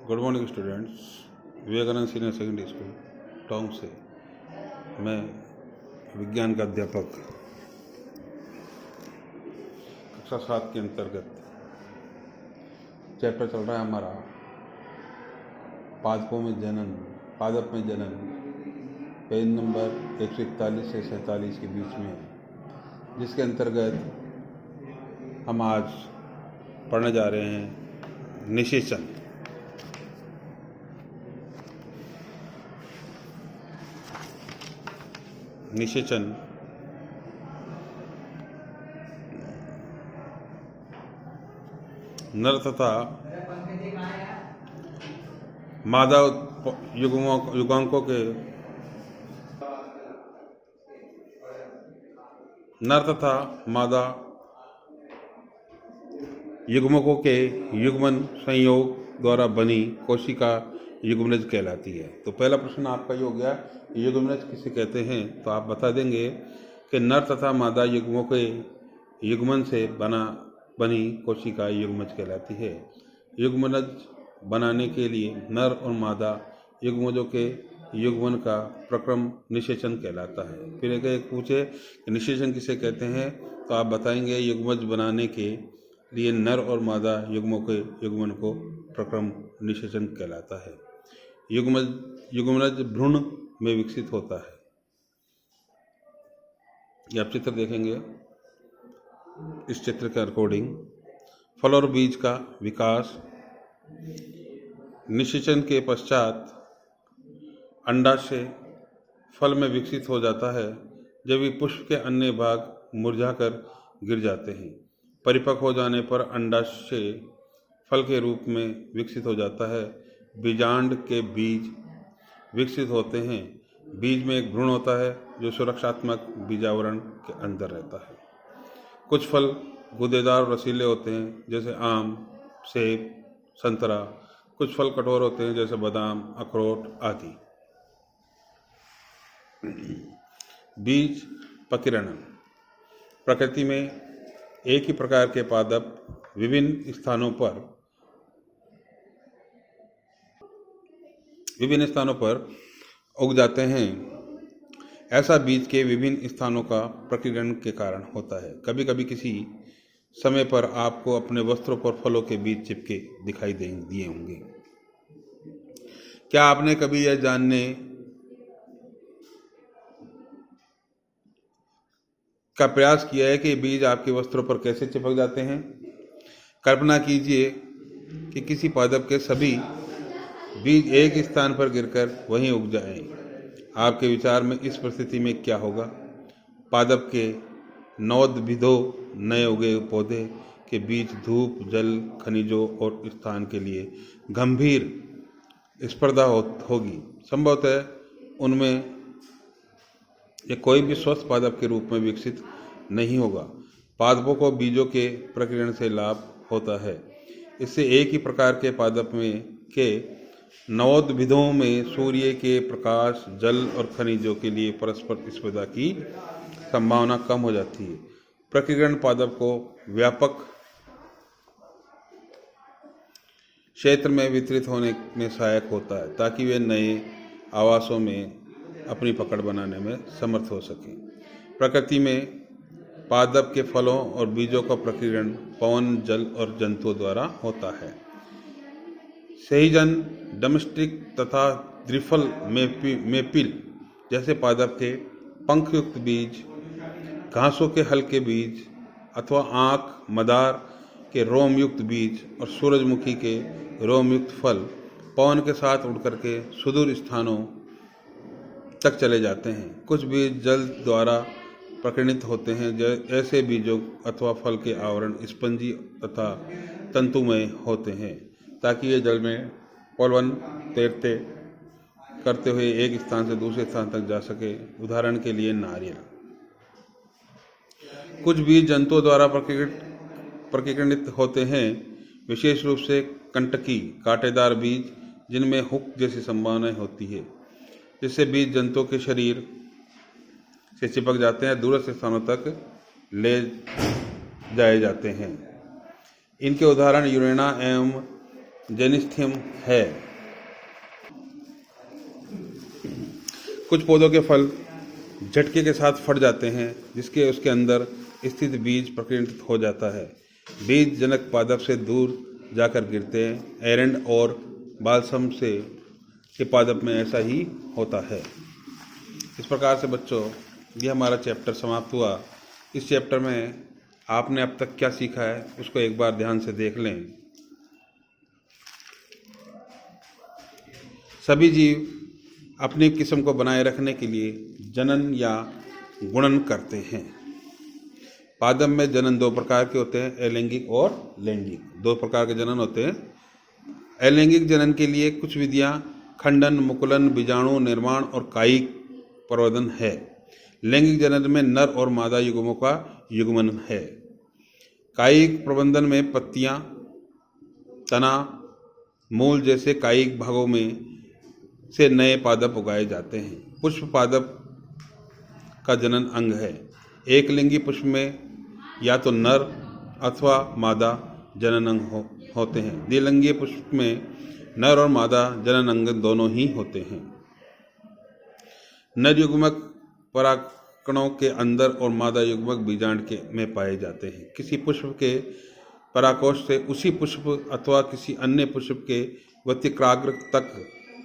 Good morning students. Vivekananda senior secondary school Tonk से मैं विज्ञान का अध्यापक कक्षा 7 के अंतर्गत चैप्टर चल रहा है हमारा पादप में जनन, पेज नंबर 141 से 47 के बीच में, जिसके अंतर्गत हम आज पढ़ने जा रहे हैं निषेचन। निषेचन नर तथा मादा युगांकों के युग्मकों के युग्मन संयोग द्वारा बनी कोशिका युग्मनज कहलाती है। तो पहला प्रश्न आपका ये हो गया, युग्मनज किसे कहते हैं? तो आप बता देंगे कि नर तथा मादा युग्मों के युग्मन से बनी कोशिका युग्मज कहलाती है। युग्मनज बनाने के लिए नर और मादा युग्मजों के युग्मन का प्रक्रम निषेचन कहलाता है। फिर एक पूछे कि निषेचन किसे कहते हैं, तो आप बताएंगे युग्मज बनाने के लिए नर और मादा युग्मों के युग्मन को प्रक्रम निषेचन कहलाता है। युग्मनज भ्रूण में विकसित होता है। ये आप चित्र देखेंगे, इस चित्र के अकॉर्डिंग फल और बीज का विकास निषेचन के पश्चात अंडाशय फल में विकसित हो जाता है। जब ये पुष्प के अन्य भाग मुरझाकर गिर जाते हैं, परिपक्व हो जाने पर अंडाशय फल के रूप में विकसित हो जाता है। बीजांड के बीज विकसित होते हैं। बीज में एक भ्रूण होता है जो सुरक्षात्मक बीजावरण के अंदर रहता है। कुछ फल गूदेदार और रसीले होते हैं, जैसे आम, सेब, संतरा। कुछ फल कठोर होते हैं, जैसे बादाम, अखरोट आदि। बीज प्रकीर्णन। प्रकृति में एक ही प्रकार के पादप विभिन्न स्थानों पर उग जाते हैं। ऐसा बीज के विभिन्न स्थानों का प्रकीर्णन के कारण होता है। कभी कभी किसी समय पर आपको अपने वस्त्रों पर फलों के बीज चिपके दिखाई दिए होंगे। क्या आपने कभी यह जानने का प्रयास किया है कि बीज आपके वस्त्रों पर कैसे चिपक जाते हैं? कल्पना कीजिए कि किसी पादप के सभी बीज एक स्थान पर गिरकर वहीं उग जाएं। आपके विचार में इस परिस्थिति में क्या होगा? पादप के नवोद्भिदों नए उगे पौधे के बीच धूप, जल, खनिजों और स्थान के लिए गंभीर स्पर्धा होगी। संभवतः उनमें ये कोई भी स्वस्थ पादप के रूप में विकसित नहीं होगा। पादपों को बीजों के प्रकीर्णन से लाभ होता है। इससे एक ही प्रकार के पादप के नवोद्भिदों में सूर्य के प्रकाश, जल और खनिजों के लिए परस्पर स्पर्धा की संभावना कम हो जाती है। प्रकीर्णन पादप को व्यापक क्षेत्र में वितरित होने में सहायक होता है, ताकि वे नए आवासों में अपनी पकड़ बनाने में समर्थ हो सकें। प्रकृति में पादप के फलों और बीजों का प्रकीर्णन पवन, जल और जंतुओं द्वारा होता है। सहीजन, डोमेस्टिक तथा द्विफल मेपिल जैसे पादप के पंखयुक्त बीज, घासों के हल्के बीज अथवा आँख, मदार के रोमयुक्त बीज और सूरजमुखी के रोमयुक्त फल पवन के साथ उड़कर के सुदूर स्थानों तक चले जाते हैं। कुछ बीज जल द्वारा प्रकीर्णित होते हैं। ऐसे बीजों अथवा फल के आवरण स्पंजी तथा तंतुमय होते हैं, ताकि ये जल में पोलन तैरते करते हुए एक स्थान से दूसरे स्थान तक जा सके। उदाहरण के लिए नारियल। कुछ बीज जंतुओं द्वारा प्रकीर्णित होते हैं, विशेष रूप से कंटकी कांटेदार बीज, जिनमें हुक जैसी संभावनाएं होती है, जिससे बीज जंतुओं के शरीर से चिपक जाते हैं, दूरस्थ स्थानों तक ले जाए जाते हैं। इनके उदाहरण यूरेना एवं जेनिस्थ्यम है। कुछ पौधों के फल झटके के साथ फट जाते हैं, जिसके उसके अंदर स्थित बीज प्रकीर्णित हो जाता है। बीज जनक पादप से दूर जाकर गिरते हैं। एरंड और बालसम से के पादप में ऐसा ही होता है। इस प्रकार से बच्चों, ये हमारा चैप्टर समाप्त हुआ। इस चैप्टर में आपने अब तक क्या सीखा है उसको एक बार ध्यान से देख लें। सभी जीव अपनी किस्म को बनाए रखने के लिए जनन या गुणन करते हैं। पादप में जनन दो प्रकार के होते हैं, अलैंगिक और लैंगिक। दो प्रकार के जनन होते हैं। अलैंगिक जनन के लिए कुछ विधियां खंडन, मुकुलन, बीजाणु निर्माण और कायिक प्रवर्धन है। लैंगिक जनन में नर और मादा युग्मों का युग्मन है। कायिक प्रबंधन में पत्तियां, तना, मूल जैसे कायिक भागों में से नए पादप उगाए जाते हैं। पुष्प पादप का जनन अंग है। एक लिंगी पुष्प में या तो नर अथवा मादा जनन अंग होते हैं। द्विलिंगी पुष्प में नर और मादा जनन अंग दोनों ही होते हैं। नर युग्मक परागकणों के अंदर और मादा युग्मक बीजांड के में पाए जाते हैं। किसी पुष्प के परागकोश से उसी पुष्प अथवा किसी अन्य पुष्प के वतिक्राग्र तक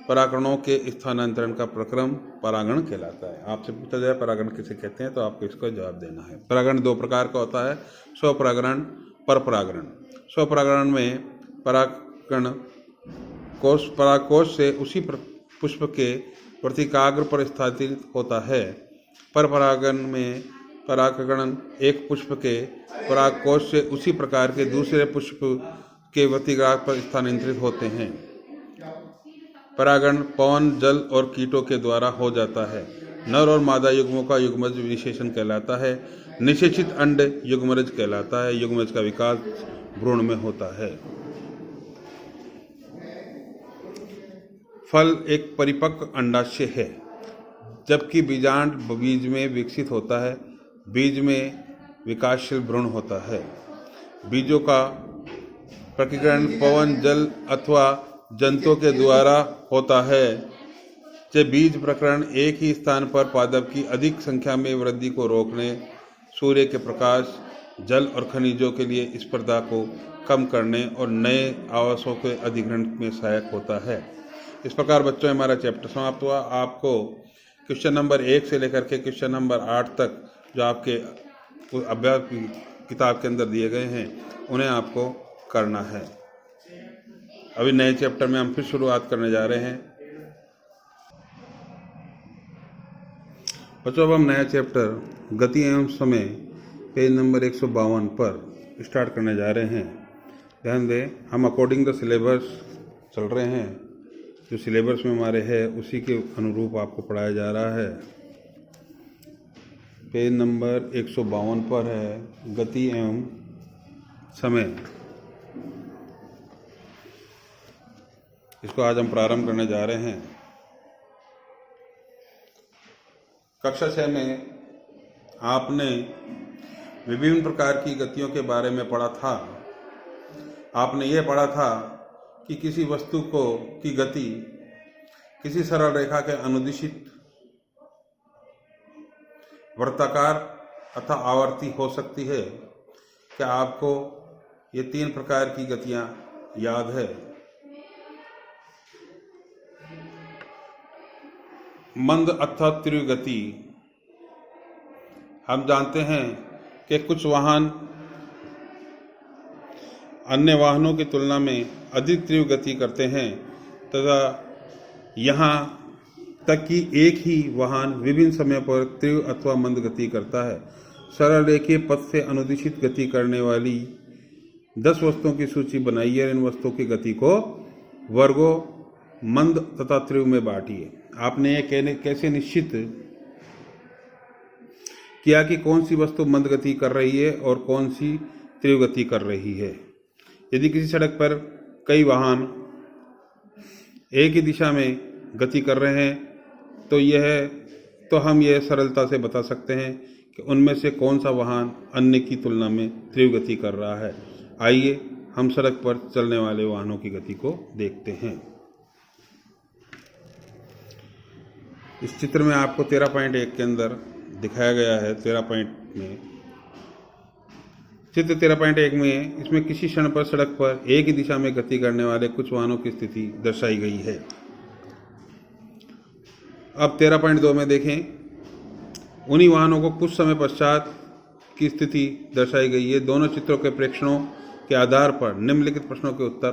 परागकणों के स्थानांतरण का प्रक्रम परागण कहलाता है। आपसे पूछा जाए परागण किसे कहते हैं तो आपको इसका जवाब देना है। परागण दो प्रकार का होता है, स्वपरागण, परपरागण। स्वपरागण में परागकोश से उसी पुष्प के वर्तिकाग्र पर स्थापित होता है। परपरागण में परागकण एक पुष्प के परागकोश से उसी प्रकार के दूसरे पुष्प के वर्तिकाग्र पर स्थानांतरित होते हैं। परागण पवन, जल और कीटों के द्वारा हो जाता है। नर और मादा युग्मों का युग्मज विशेषण कहलाता है। निषेचित अंड युग्मज कहलाता है। युग्मज का विकास भ्रूण में होता है। फल एक परिपक्व अंडाशय है, जबकि बीजांड बीज में विकसित होता है। बीज में विकासशील भ्रूण होता है। बीजों का प्रकीर्णन पवन, जल अथवा जंतुओं के द्वारा होता है। जब बीज प्रकरण एक ही स्थान पर पादप की अधिक संख्या में वृद्धि को रोकने, सूर्य के प्रकाश, जल और खनिजों के लिए स्पर्धा को कम करने और नए आवासों के अधिग्रहण में सहायक होता है। इस प्रकार बच्चों हमारा चैप्टर समाप्त हुआ। आपको क्वेश्चन नंबर 1 से लेकर के क्वेश्चन नंबर 8 तक जो आपके अभ्यास किताब के अंदर दिए गए हैं उन्हें आपको करना है। अभी नए चैप्टर में हम फिर शुरुआत करने जा रहे हैं। बच्चों अब हम नया चैप्टर गति एवं समय पेज नंबर 152 पर स्टार्ट करने जा रहे हैं। ध्यान दें, हम अकॉर्डिंग द सिलेबस चल रहे हैं। जो सिलेबस में हमारे है उसी के अनुरूप आपको पढ़ाया जा रहा है। पेज नंबर 152 पर है गति एवं समय। इसको आज हम प्रारंभ करने जा रहे हैं। कक्षा 6 में आपने विभिन्न प्रकार की गतियों के बारे में पढ़ा था। आपने यह पढ़ा था कि किसी वस्तु की गति किसी सरल रेखा के अनुदिशित, वृत्ताकार अथवा आवर्ती हो सकती है। क्या आपको ये 3 प्रकार की गतियां याद है? मंद अथवा तीव्र गति। हम जानते हैं कि कुछ वाहन अन्य वाहनों की तुलना में अधिक तीव्र गति करते हैं तथा यहाँ तक कि एक ही वाहन विभिन्न समय पर तीव्र अथवा मंद गति करता है। सरल रेखीय पथ से अनुदिशित गति करने वाली 10 वस्तुओं की सूची बनाइए। इन वस्तुओं की गति को वर्गों मंद तथा तीव्र में बांटिए। आपने ये कैसे निश्चित किया कि कौन सी वस्तु मंद गति कर रही है और कौन सी तीव्र गति कर रही है? यदि किसी सड़क पर कई वाहन एक ही दिशा में गति कर रहे हैं तो हम यह सरलता से बता सकते हैं कि उनमें से कौन सा वाहन अन्य की तुलना में तीव्र गति कर रहा है। आइए हम सड़क पर चलने वाले वाहनों की गति को देखते हैं। इस चित्र में आपको 13.1 के अंदर दिखाया गया है। 13.1 में इसमें किसी क्षण पर सड़क पर एक ही दिशा में गति करने वाले कुछ वाहनों की स्थिति दर्शाई गई है। अब 13.2 में देखें, उन्हीं वाहनों को कुछ समय पश्चात की स्थिति दर्शाई गई है। दोनों चित्रों के प्रेक्षणों के आधार पर निम्नलिखित प्रश्नों के उत्तर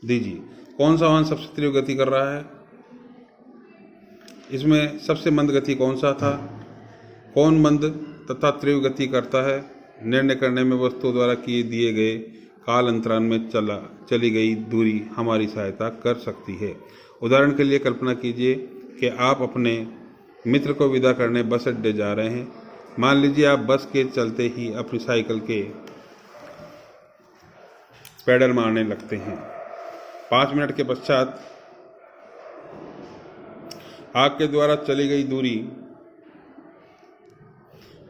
दीजिए। कौन सा वाहन सबसे तीव्र गति कर रहा है? इसमें सबसे मंद गति कौन सा था? कौन मंद तथा तीव्र गति करता है? निर्णय करने में वस्तु द्वारा किए दिए गए काल अंतराल में चली गई दूरी हमारी सहायता कर सकती है। उदाहरण के लिए कल्पना कीजिए कि आप अपने मित्र को विदा करने बस अड्डे जा रहे हैं। मान लीजिए आप बस के चलते ही अपनी साइकिल के पैडल मारने लगते हैं। 5 मिनट के पश्चात आपके द्वारा चली गई दूरी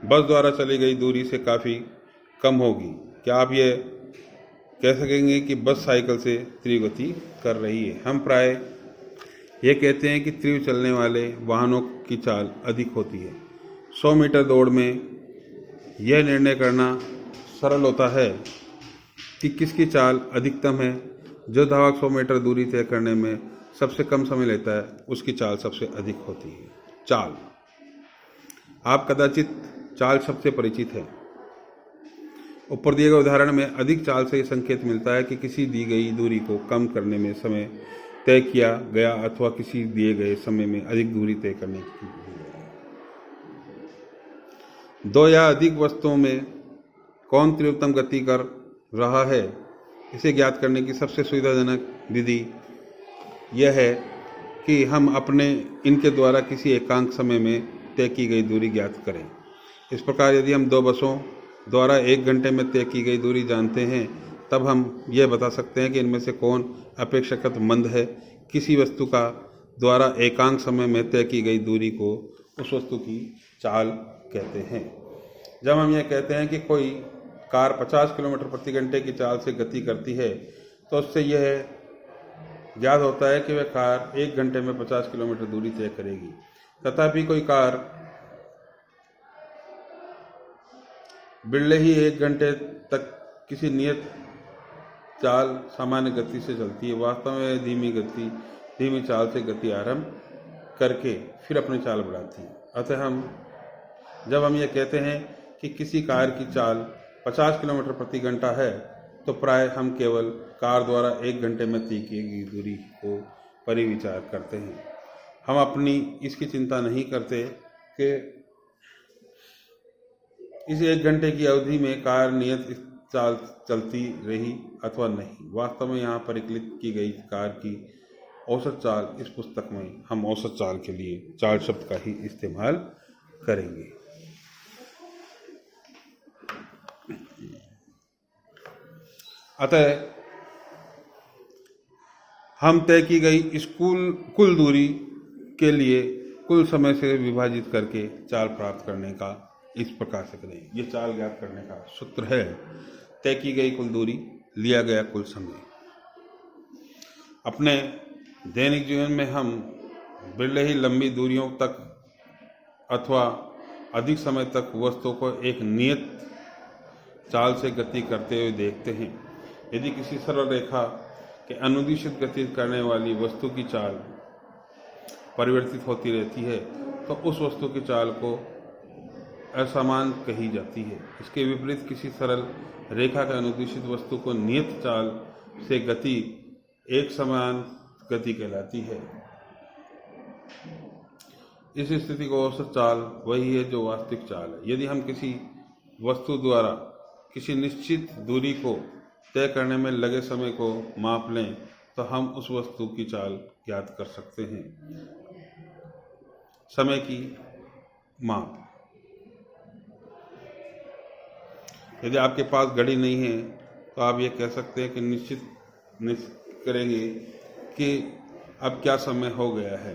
बस द्वारा चली गई दूरी से काफ़ी कम होगी। क्या आप ये कह सकेंगे कि बस साइकिल से तीव्र गति कर रही है? हम प्राय ये कहते हैं कि तीव्र चलने वाले वाहनों की चाल अधिक होती है। 100 मीटर दौड़ में यह निर्णय करना सरल होता है कि किसकी चाल अधिकतम है। जो धावक 100 मीटर दूरी तय करने में सबसे कम समय लेता है, उसकी चाल सबसे अधिक होती है। चाल, आप कदाचित चाल शब्द से परिचित है। ऊपर दिए गए उदाहरण में अधिक चाल से संकेत मिलता है कि किसी दी गई दूरी को कम करने में समय तय किया गया अथवा किसी दिए गए समय में अधिक दूरी तय करने की। 2 या अधिक वस्तुओं में कौन तीव्रतम गति कर रहा है, इसे ज्ञात करने की सबसे सुविधाजनक विधि यह है कि हम अपने इनके द्वारा किसी एकांक समय में तय की गई दूरी ज्ञात करें। इस प्रकार यदि हम 2 बसों द्वारा 1 घंटे में तय की गई दूरी जानते हैं, तब हम यह बता सकते हैं कि इनमें से कौन अपेक्षाकृत मंद है। किसी वस्तु का द्वारा एकांक समय में तय की गई दूरी को उस वस्तु की चाल कहते हैं। जब हम यह कहते हैं कि कोई कार 50 किलोमीटर प्रति घंटे की चाल से गति करती है, तो उससे यह ज्ञात होता है कि वह कार 1 घंटे में 50 किलोमीटर दूरी तय करेगी। तथापि कोई कार बिल्ले ही 1 घंटे तक किसी नियत चाल सामान्य गति से चलती है। वास्तव में धीमी चाल से गति आरंभ करके फिर अपनी चाल बढ़ाती है। अतः जब हम ये कहते हैं कि किसी कार की चाल 50 किलोमीटर प्रति घंटा है, तो प्राय हम केवल कार द्वारा 1 घंटे में तय की गई दूरी को परिविचार करते हैं। हम अपनी इसकी चिंता नहीं करते कि इस 1 घंटे की अवधि में कार नियत चाल चलती रही अथवा नहीं। वास्तव में यहाँ परिकलित की गई कार की औसत चाल, इस पुस्तक में हम औसत चाल के लिए चाल शब्द का ही इस्तेमाल करेंगे। अतः हम तय की गई इस कुल दूरी के लिए कुल समय से विभाजित करके चाल प्राप्त करने का इस प्रकार से करें। ये चाल ज्ञात करने का सूत्र है: तय की गई कुल दूरी, लिया गया कुल समय। अपने दैनिक जीवन में हम बिल्ले ही लंबी दूरियों तक अथवा अधिक समय तक वस्तु को एक नियत चाल से गति करते हुए देखते हैं। यदि किसी सरल रेखा के अनुदिशित गति करने वाली वस्तु की चाल परिवर्तित होती रहती है, तो उस वस्तु की चाल को असमान कही जाती है। इसके विपरीत किसी सरल रेखा के अनुदिशित वस्तु को नियत चाल से गति एक समान गति कहलाती है। इस स्थिति को औसत चाल वही है जो वास्तविक चाल है। यदि हम किसी वस्तु द्वारा किसी निश्चित दूरी को तय करने में लगे समय को माप लें, तो हम उस वस्तु की चाल ज्ञात कर सकते हैं। समय की माप। यदि आपके पास घड़ी नहीं है, तो आप ये कह सकते हैं कि निश्चित करेंगे कि अब क्या समय हो गया है।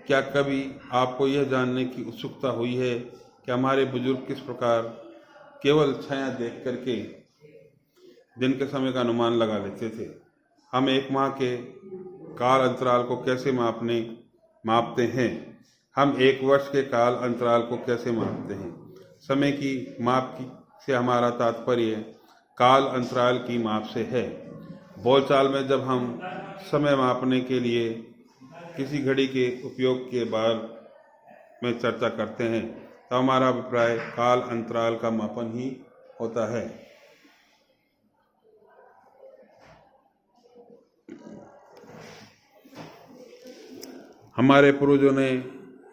क्या कभी आपको यह जानने की उत्सुकता हुई है कि हमारे बुजुर्ग किस प्रकार केवल छाया देख करके दिन के समय का अनुमान लगा लेते थे। हम एक माह के काल अंतराल को कैसे मापते हैं? हम एक वर्ष के काल अंतराल को कैसे मापते हैं? समय की माप से हमारा तात्पर्य काल अंतराल की माप से है। बोलचाल में जब हम समय मापने के लिए किसी घड़ी के उपयोग के बारे में चर्चा करते हैं तो हमारा अभिप्राय काल अंतराल का मापन ही होता है। हमारे पूर्वजों ने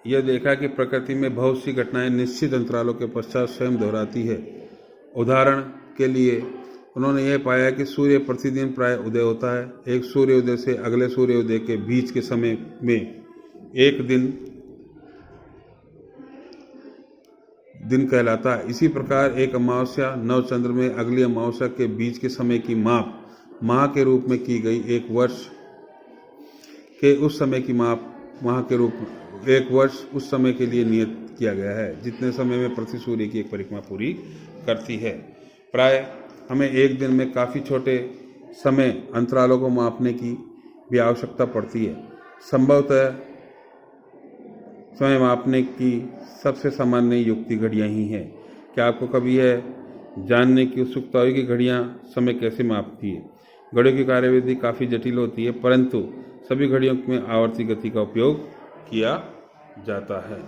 यह देखा कि प्रकृति में बहुत सी घटनाएं निश्चित अंतरालों के पश्चात स्वयं दोहराती है। उदाहरण के लिए उन्होंने यह पाया कि सूर्य प्रतिदिन प्राय उदय होता है। एक सूर्योदय से अगले सूर्योदय के बीच के समय में एक दिन कहलाता है। इसी प्रकार एक अमावस्या नवचंद्र में अगली अमावस्या के बीच के समय की माप माह के रूप में की गई। एक वर्ष के उस समय की माप माह के रूप में एक वर्ष उस समय के लिए नियत किया गया है जितने समय में पृथ्वी सूर्य की एक परिक्रमा पूरी करती है। प्राय हमें एक दिन में काफ़ी छोटे समय अंतरालों को मापने की भी आवश्यकता पड़ती है। संभवतः समय मापने की सबसे सामान्य युक्ति घड़ियां ही हैं। क्या आपको कभी यह जानने की उत्सुकता हुई कि घड़ियां समय कैसे मापती है? घड़ियों की कार्यविधि काफ़ी जटिल होती है, परंतु सभी घड़ियों में आवर्ती गति का उपयोग किया जाता है।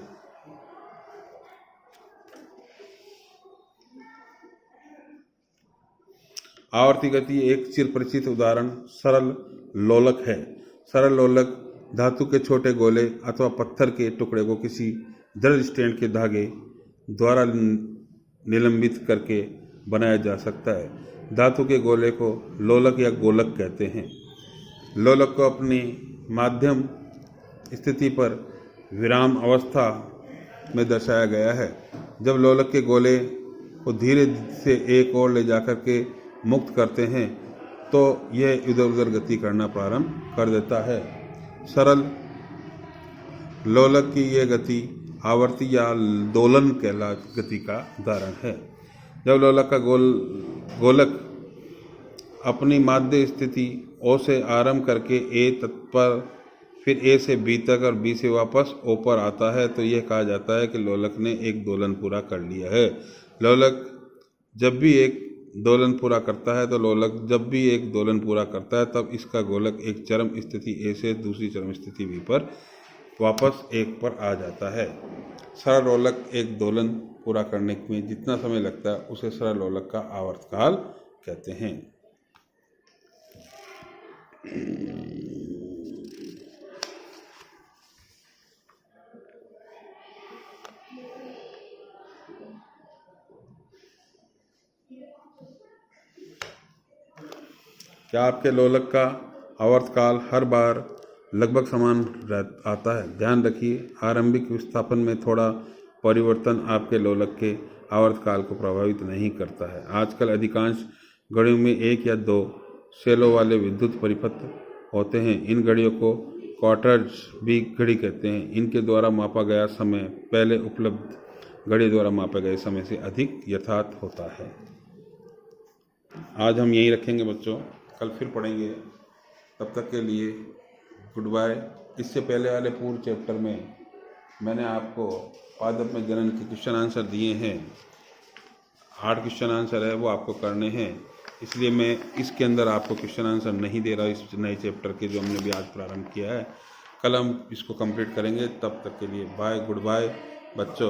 आवर्ती गति एक चिरपरिचित उदाहरण सरल लोलक है। सरल लोलक धातु के छोटे गोले अथवा पत्थर के टुकड़े को किसी दृढ़ स्टैंड के धागे द्वारा निलंबित करके बनाया जा सकता है। धातु के गोले को लोलक या गोलक कहते हैं। लोलक को अपनी माध्यम स्थिति पर विराम अवस्था में दर्शाया गया है। जब लोलक के गोले को धीरे से एक ओर ले जाकर के मुक्त करते हैं तो यह इधर उधर गति करना प्रारंभ कर देता है। सरल लोलक की यह गति आवर्ती या दोलन गति का उदाहरण है। जब लोलक का गोलक अपनी माध्य स्थिति ओ से आरंभ करके ए तत्पर फिर ए से बी तक और बी से वापस ओ पर आता है तो यह कहा जाता है कि लोलक ने एक दोलन पूरा कर लिया है। लोलक जब भी एक दोलन पूरा करता है तब इसका गोलक एक चरम स्थिति ए से दूसरी चरम स्थिति बी पर वापस एक पर आ जाता है। सरल लोलक एक दोलन पूरा करने में जितना समय लगता है उसे सरल लोलक का आवर्तकाल कहते हैं। क्या आपके लोलक का आवर्तकाल हर बार लगभग समान आता है? ध्यान रखिए, आरंभिक विस्थापन में थोड़ा परिवर्तन आपके लोलक के आवर्तकाल को प्रभावित नहीं करता है। आजकल अधिकांश घड़ियों में एक या दो सेलों वाले विद्युत परिपथ होते हैं। इन घड़ियों को क्वार्टर्ज भी घड़ी कहते हैं। इनके द्वारा मापा गया समय पहले उपलब्ध घड़ी द्वारा मापे गए समय से अधिक यथार्थ होता है। आज हम यहीं रखेंगे बच्चों, कल फिर पढ़ेंगे। तब तक के लिए गुड बाय। इससे पहले वाले पूर्व चैप्टर में मैंने आपको पादप में जनन के क्वेश्चन आंसर दिए हैं। 8 क्वेश्चन आंसर है वो आपको करने हैं, इसलिए मैं इसके अंदर आपको क्वेश्चन आंसर नहीं दे रहा इस नए चैप्टर के जो हमने भी आज प्रारंभ किया है। कल हम इसको कंप्लीट करेंगे। तब तक के लिए बाय, गुड बाय बच्चों।